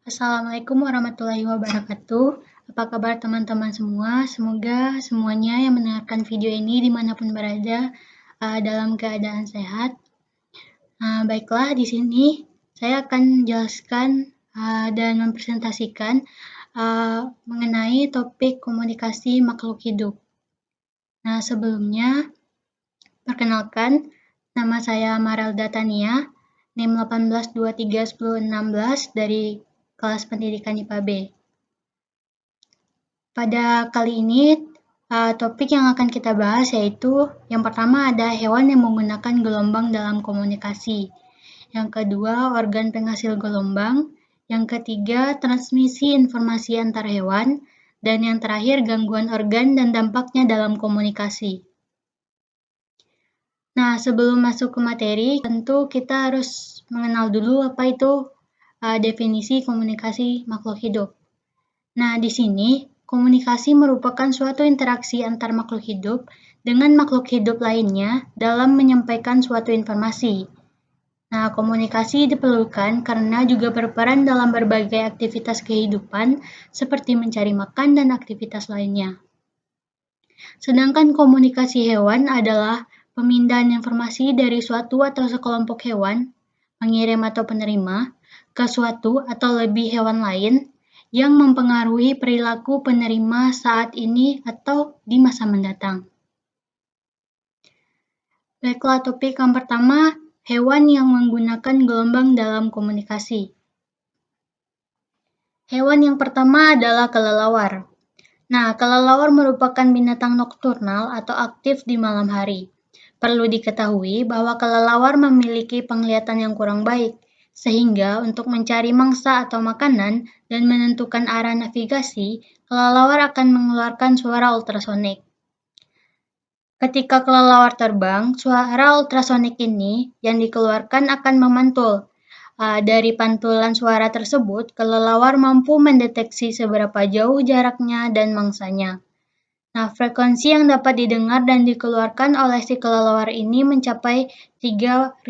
Assalamualaikum warahmatullahi wabarakatuh. Apa kabar teman-teman semua? Semoga semuanya yang mendengarkan video ini dimanapun berada dalam keadaan sehat. Baiklah, di sini saya akan menjelaskan dan mempresentasikan mengenai topik komunikasi makhluk hidup. Nah, sebelumnya, perkenalkan, nama saya Marelda Tania, NIM 18231016 dari kelas pendidikan IPA B. Pada kali ini, topik yang akan kita bahas yaitu yang pertama ada hewan yang menggunakan gelombang dalam komunikasi. Yang kedua, organ penghasil gelombang. Yang ketiga, transmisi informasi antar hewan. Dan yang terakhir, gangguan organ dan dampaknya dalam komunikasi. Nah, sebelum masuk ke materi, tentu kita harus mengenal dulu apa itu definisi komunikasi makhluk hidup. Nah, di sini, komunikasi merupakan suatu interaksi antar makhluk hidup dengan makhluk hidup lainnya dalam menyampaikan suatu informasi. Nah, komunikasi diperlukan karena juga berperan dalam berbagai aktivitas kehidupan seperti mencari makan dan aktivitas lainnya. Sedangkan komunikasi hewan adalah pemindahan informasi dari suatu atau sekelompok hewan, pengirim atau penerima, ke suatu atau lebih hewan lain yang mempengaruhi perilaku penerima saat ini atau di masa mendatang. Baiklah, topik yang pertama, hewan yang menggunakan gelombang dalam komunikasi. Hewan yang pertama adalah kelelawar. Nah, kelelawar merupakan binatang nokturnal atau aktif di malam hari. Perlu diketahui bahwa kelelawar memiliki penglihatan yang kurang baik, sehingga untuk mencari mangsa atau makanan dan menentukan arah navigasi, kelelawar akan mengeluarkan suara ultrasonik. Ketika kelelawar terbang, suara ultrasonik ini yang dikeluarkan akan memantul. Dari pantulan suara tersebut, kelelawar mampu mendeteksi seberapa jauh jaraknya dan mangsanya. Nah, frekuensi yang dapat didengar dan dikeluarkan oleh si kelelawar ini mencapai 3.000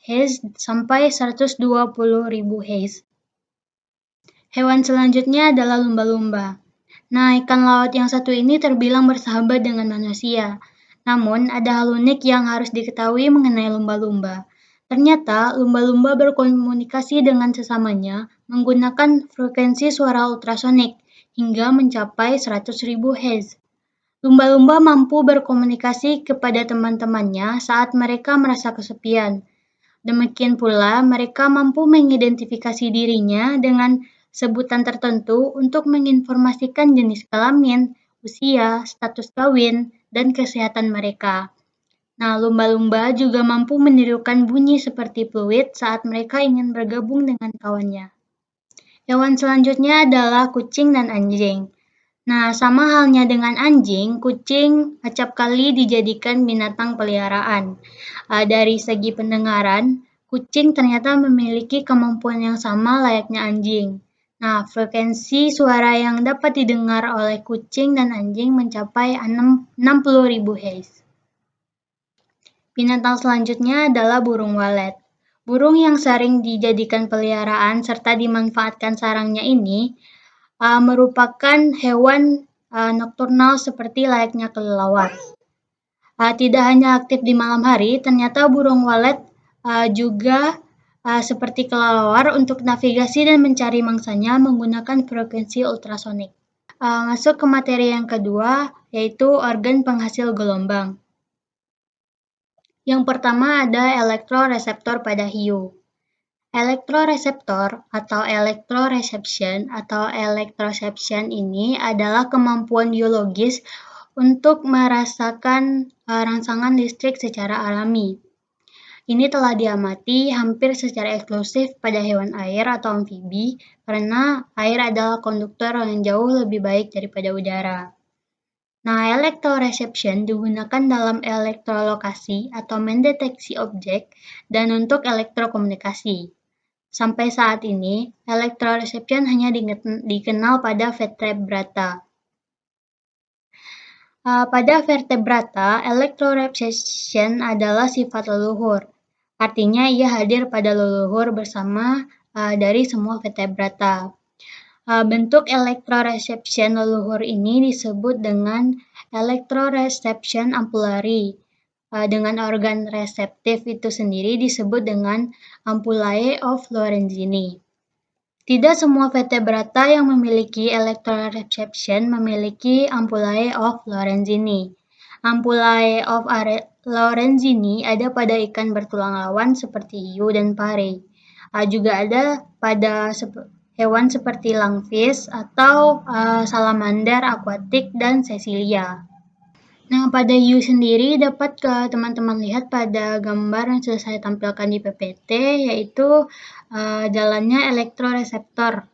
Hz sampai 120.000 Hz. Hewan selanjutnya adalah lumba-lumba. Nah, ikan laut yang satu ini terbilang bersahabat dengan manusia. Namun, ada hal unik yang harus diketahui mengenai lumba-lumba. Ternyata, lumba-lumba berkomunikasi dengan sesamanya menggunakan frekuensi suara ultrasonik hingga mencapai 100.000 Hz. Lumba-lumba mampu berkomunikasi kepada teman-temannya saat mereka merasa kesepian. Demikian pula, mereka mampu mengidentifikasi dirinya dengan sebutan tertentu untuk menginformasikan jenis kelamin, usia, status kawin, dan kesehatan mereka. Nah, lumba-lumba juga mampu menirukan bunyi seperti fluid saat mereka ingin bergabung dengan kawannya. Hewan selanjutnya adalah kucing dan anjing. Nah, sama halnya dengan anjing, kucing acap kali dijadikan binatang peliharaan. Dari segi pendengaran, kucing ternyata memiliki kemampuan yang sama layaknya anjing. Nah, frekuensi suara yang dapat didengar oleh kucing dan anjing mencapai 60.000 Hz. Binatang selanjutnya adalah burung walet. Burung yang sering dijadikan peliharaan serta dimanfaatkan sarangnya ini merupakan hewan nokturnal seperti layaknya kelelawar. Tidak hanya aktif di malam hari, ternyata burung walet juga seperti kelelawar untuk navigasi dan mencari mangsanya menggunakan frekuensi ultrasonik. Masuk ke materi yang kedua, yaitu organ penghasil gelombang. Yang pertama ada elektroreseptor pada hiu. Elektroreseptor atau elektroreception atau electroception ini adalah kemampuan biologis untuk merasakan rangsangan listrik secara alami. Ini telah diamati hampir secara eksklusif pada hewan air atau amfibi karena air adalah konduktor yang jauh lebih baik daripada udara. Nah, elektroreception digunakan dalam elektrolokasi atau mendeteksi objek dan untuk elektrokomunikasi. Sampai saat ini, elektroreception hanya dikenal pada vertebrata. Pada vertebrata, elektroreception adalah sifat leluhur. Artinya ia hadir pada leluhur bersama dari semua vertebrata. Bentuk elektroreception leluhur ini disebut dengan elektroreception ampullary. Dengan organ reseptif itu sendiri disebut dengan ampullae of Lorenzini. Tidak semua vertebrata yang memiliki elektroreception memiliki ampullae of Lorenzini. Ampullae of Lorenzini ada pada ikan bertulang lawan seperti hiu dan pare. Juga ada pada hewan seperti langfish atau salamander akuatik dan Cecilia. Nah, pada hiu sendiri dapat teman-teman lihat pada gambar yang sudah saya tampilkan di PPT, yaitu jalannya elektroreseptor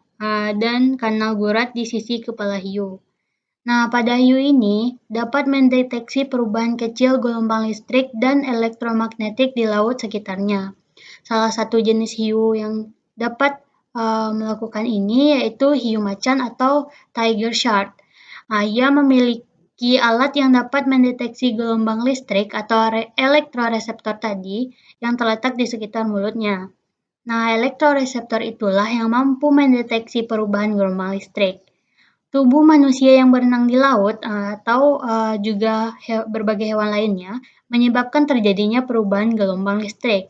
dan kanal gurat di sisi kepala hiu. Nah, pada hiu ini dapat mendeteksi perubahan kecil gelombang listrik dan elektromagnetik di laut sekitarnya. Salah satu jenis hiu yang dapat melakukan ini yaitu hiu macan atau tiger shark. Ia memiliki alat yang dapat mendeteksi gelombang listrik atau elektroreseptor tadi yang terletak di sekitar mulutnya. Nah, elektroreseptor itulah yang mampu mendeteksi perubahan gelombang listrik. Tubuh manusia yang berenang di laut atau juga berbagai hewan lainnya menyebabkan terjadinya perubahan gelombang listrik.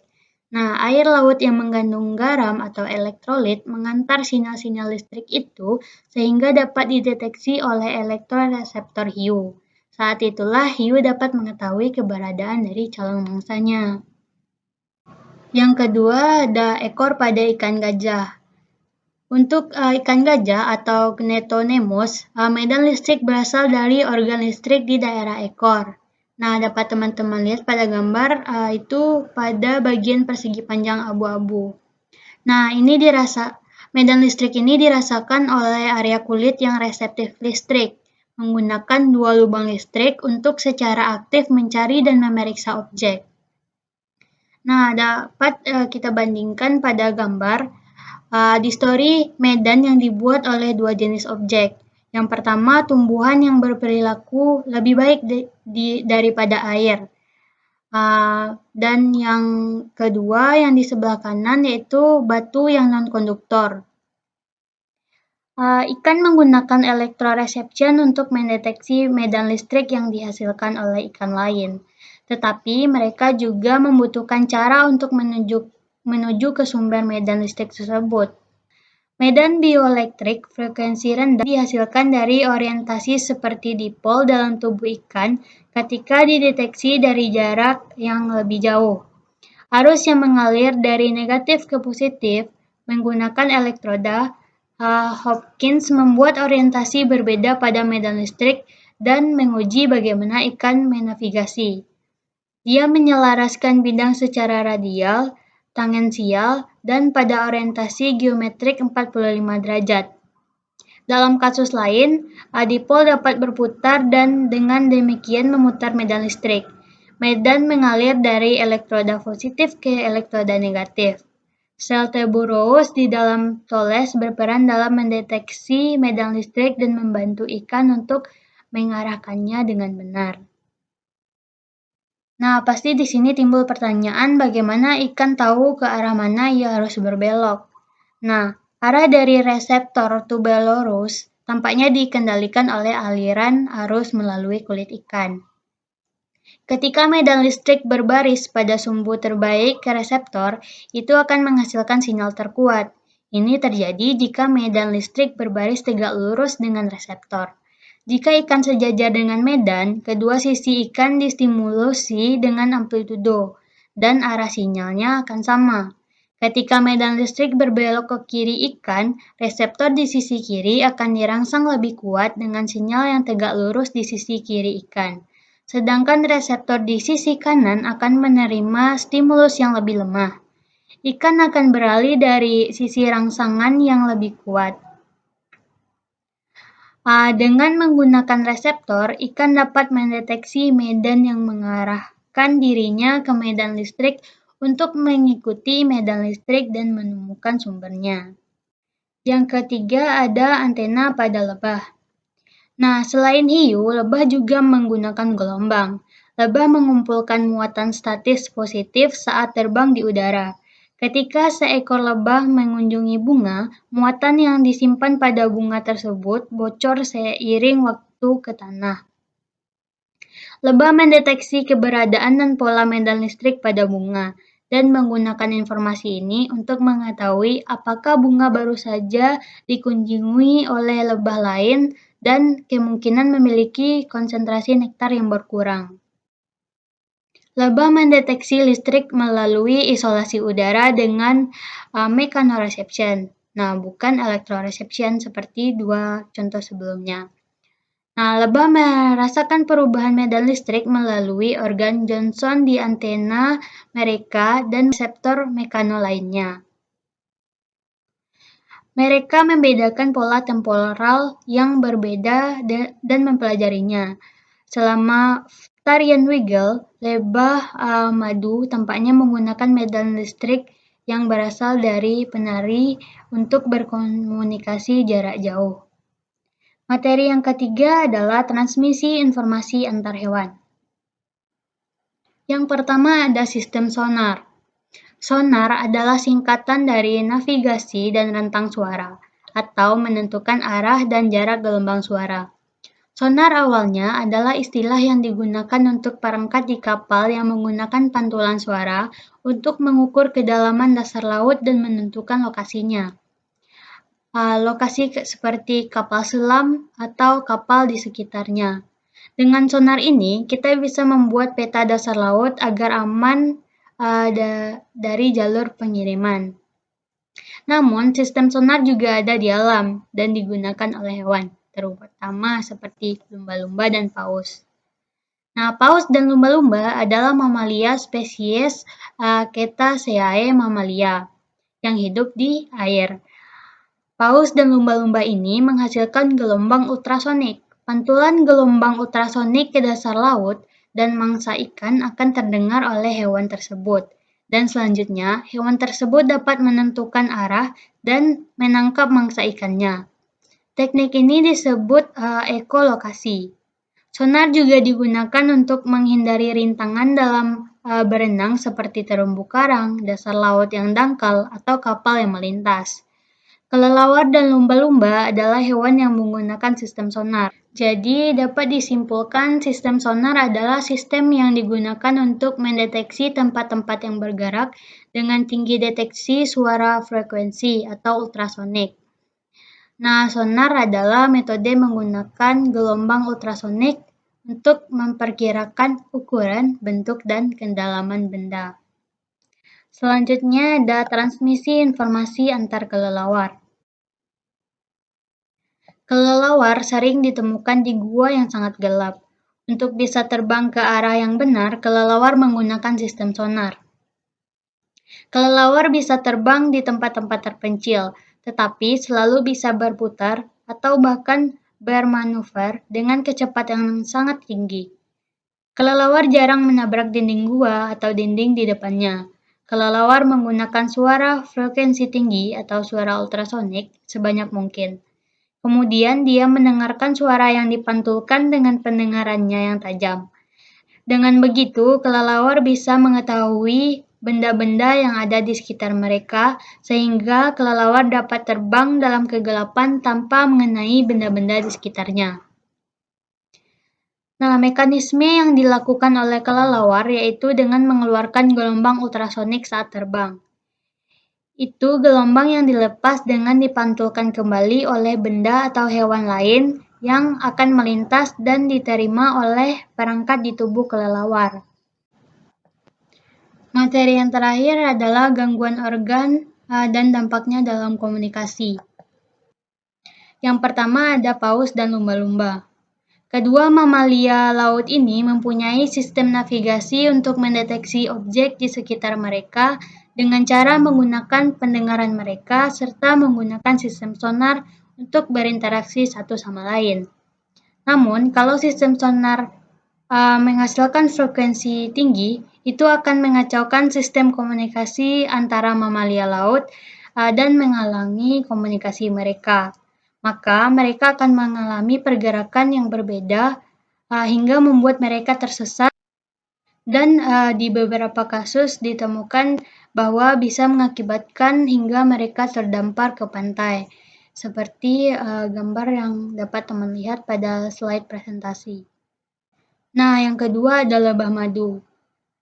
Nah, air laut yang mengandung garam atau elektrolit mengantar sinyal-sinyal listrik itu sehingga dapat dideteksi oleh elektroreseptor hiu. Saat itulah hiu dapat mengetahui keberadaan dari calon mangsanya. Yang kedua ada ekor pada ikan gajah. Untuk ikan gajah atau Gnetonemus, medan listrik berasal dari organ listrik di daerah ekor. Nah, dapat teman-teman lihat pada gambar itu pada bagian persegi panjang abu-abu. Nah, medan listrik ini dirasakan oleh area kulit yang reseptif listrik, menggunakan dua lubang listrik untuk secara aktif mencari dan memeriksa objek. Nah, dapat kita bandingkan pada gambar distori medan yang dibuat oleh dua jenis objek. Yang pertama, tumbuhan yang berperilaku lebih baik daripada air. Dan yang kedua yang di sebelah kanan yaitu batu yang non-konduktor. Ikan menggunakan elektroreception untuk mendeteksi medan listrik yang dihasilkan oleh ikan lain. Tetapi mereka juga membutuhkan cara untuk menuju ke sumber medan listrik tersebut. Medan bioelektrik frekuensi rendah dihasilkan dari orientasi seperti dipol dalam tubuh ikan ketika dideteksi dari jarak yang lebih jauh. Arus yang mengalir dari negatif ke positif menggunakan elektroda Hopkins membuat orientasi berbeda pada medan listrik dan menguji bagaimana ikan menavigasi. Dia menyelaraskan bidang secara radial, tangensial, dan pada orientasi geometrik 45 derajat. Dalam kasus lain, dipol dapat berputar dan dengan demikian memutar medan listrik. Medan mengalir dari elektroda positif ke elektroda negatif. Sel tuberous di dalam toles berperan dalam mendeteksi medan listrik dan membantu ikan untuk mengarahkannya dengan benar. Nah, pasti di sini timbul pertanyaan bagaimana ikan tahu ke arah mana ia harus berbelok. Nah, arah dari reseptor tuberous tampaknya dikendalikan oleh aliran arus melalui kulit ikan. Ketika medan listrik berbaris pada sumbu terbaik ke reseptor, itu akan menghasilkan sinyal terkuat. Ini terjadi jika medan listrik berbaris tegak lurus dengan reseptor. Jika ikan sejajar dengan medan, kedua sisi ikan distimulusi dengan amplitudo, dan arah sinyalnya akan sama. Ketika medan listrik berbelok ke kiri ikan, reseptor di sisi kiri akan dirangsang lebih kuat dengan sinyal yang tegak lurus di sisi kiri ikan. Sedangkan reseptor di sisi kanan akan menerima stimulus yang lebih lemah. Ikan akan beralih dari sisi rangsangan yang lebih kuat. Dengan menggunakan reseptor, ikan dapat mendeteksi medan yang mengarahkan dirinya ke medan listrik untuk mengikuti medan listrik dan menemukan sumbernya. Yang ketiga ada antena pada lebah. Nah, selain hiu, lebah juga menggunakan gelombang. Lebah mengumpulkan muatan statis positif saat terbang di udara. Ketika seekor lebah mengunjungi bunga, muatan yang disimpan pada bunga tersebut bocor seiring waktu ke tanah. Lebah mendeteksi keberadaan dan pola medan listrik pada bunga, dan menggunakan informasi ini untuk mengetahui apakah bunga baru saja dikunjungi oleh lebah lain dan kemungkinan memiliki konsentrasi nektar yang berkurang. Lebah mendeteksi listrik melalui isolasi udara dengan mechanoreception. Nah, bukan electroreception seperti dua contoh sebelumnya. Nah, lebah merasakan perubahan medan listrik melalui organ Johnson di antena mereka dan reseptor mekano lainnya. Mereka membedakan pola temporal yang berbeda dan mempelajarinya. Selama tarian wiggle, lebah madu tampaknya menggunakan medan listrik yang berasal dari penari untuk berkomunikasi jarak jauh. Materi yang ketiga adalah transmisi informasi antar hewan. Yang pertama ada sistem sonar. Sonar adalah singkatan dari navigasi dan rentang suara, atau menentukan arah dan jarak gelombang suara. Sonar awalnya adalah istilah yang digunakan untuk perangkat di kapal yang menggunakan pantulan suara untuk mengukur kedalaman dasar laut dan menentukan lokasinya. Lokasi seperti kapal selam atau kapal di sekitarnya. Dengan sonar ini, kita bisa membuat peta dasar laut agar aman dari jalur pengiriman. Namun, sistem sonar juga ada di alam dan digunakan oleh hewan, terutama seperti lumba-lumba dan paus. Nah, paus dan lumba-lumba adalah mamalia spesies Cetaceae mamalia yang hidup di air. Paus dan lumba-lumba ini menghasilkan gelombang ultrasonik. Pantulan gelombang ultrasonik ke dasar laut dan mangsa ikan akan terdengar oleh hewan tersebut. Dan selanjutnya, hewan tersebut dapat menentukan arah dan menangkap mangsa ikannya. Teknik ini disebut ekolokasi. Sonar juga digunakan untuk menghindari rintangan dalam berenang seperti terumbu karang, dasar laut yang dangkal, atau kapal yang melintas. Kelelawar dan lumba-lumba adalah hewan yang menggunakan sistem sonar. Jadi, dapat disimpulkan sistem sonar adalah sistem yang digunakan untuk mendeteksi tempat-tempat yang bergerak dengan tinggi deteksi suara frekuensi atau ultrasonik. Nah, sonar adalah metode menggunakan gelombang ultrasonik untuk memperkirakan ukuran, bentuk, dan kedalaman benda. Selanjutnya ada transmisi informasi antar kelelawar. Kelelawar sering ditemukan di gua yang sangat gelap. Untuk bisa terbang ke arah yang benar, kelelawar menggunakan sistem sonar. Kelelawar bisa terbang di tempat-tempat terpencil, tetapi selalu bisa berputar atau bahkan bermanuver dengan kecepatan yang sangat tinggi. Kelelawar jarang menabrak dinding gua atau dinding di depannya. Kelelawar menggunakan suara frekuensi tinggi atau suara ultrasonik sebanyak mungkin. Kemudian dia mendengarkan suara yang dipantulkan dengan pendengarannya yang tajam. Dengan begitu, kelelawar bisa mengetahui benda-benda yang ada di sekitar mereka, sehingga kelelawar dapat terbang dalam kegelapan tanpa mengenai benda-benda di sekitarnya. Nah, mekanisme yang dilakukan oleh kelelawar yaitu dengan mengeluarkan gelombang ultrasonik saat terbang. Itu gelombang yang dilepas dengan dipantulkan kembali oleh benda atau hewan lain yang akan melintas dan diterima oleh perangkat di tubuh kelelawar. Materi yang terakhir adalah gangguan organ dan dampaknya dalam komunikasi. Yang pertama ada paus dan lumba-lumba. Kedua mamalia laut ini mempunyai sistem navigasi untuk mendeteksi objek di sekitar mereka dengan cara menggunakan pendengaran mereka serta menggunakan sistem sonar untuk berinteraksi satu sama lain. Namun, kalau sistem sonar menghasilkan frekuensi tinggi, itu akan mengacaukan sistem komunikasi antara mamalia laut dan menghalangi komunikasi mereka. Maka mereka akan mengalami pergerakan yang berbeda hingga membuat mereka tersesat Dan di beberapa kasus ditemukan bahwa bisa mengakibatkan hingga mereka terdampar ke pantai, seperti gambar yang dapat teman lihat pada slide presentasi. Nah, yang kedua adalah lebah madu.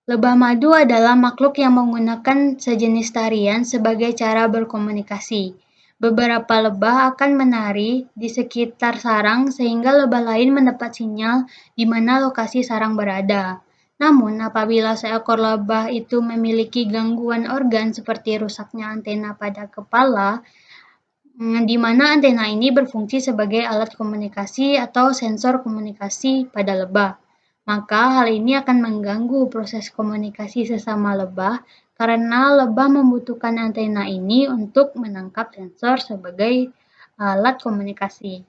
Lebah madu adalah makhluk yang menggunakan sejenis tarian sebagai cara berkomunikasi. Beberapa lebah akan menari di sekitar sarang sehingga lebah lain mendapat sinyal di mana lokasi sarang berada. Namun, apabila seekor lebah itu memiliki gangguan organ seperti rusaknya antena pada kepala, di mana antena ini berfungsi sebagai alat komunikasi atau sensor komunikasi pada lebah, maka hal ini akan mengganggu proses komunikasi sesama lebah karena lebah membutuhkan antena ini untuk menangkap sensor sebagai alat komunikasi.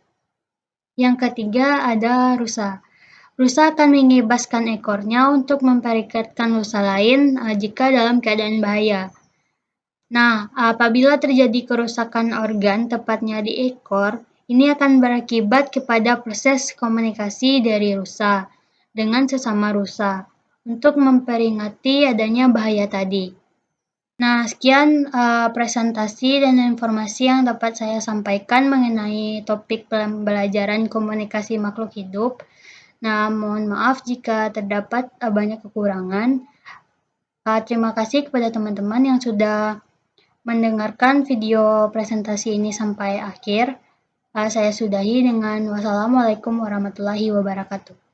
Yang ketiga ada rusa. Rusa akan mengibaskan ekornya untuk memperikatkan rusa lain jika dalam keadaan bahaya. Nah, apabila terjadi kerusakan organ, tepatnya di ekor, ini akan berakibat kepada proses komunikasi dari rusa dengan sesama rusa untuk memperingati adanya bahaya tadi. Nah, sekian presentasi dan informasi yang dapat saya sampaikan mengenai topik pembelajaran komunikasi makhluk hidup. Nah, mohon maaf jika terdapat banyak kekurangan. Terima kasih kepada teman-teman yang sudah mendengarkan video presentasi ini sampai akhir. Saya sudahi dengan wassalamualaikum warahmatullahi wabarakatuh.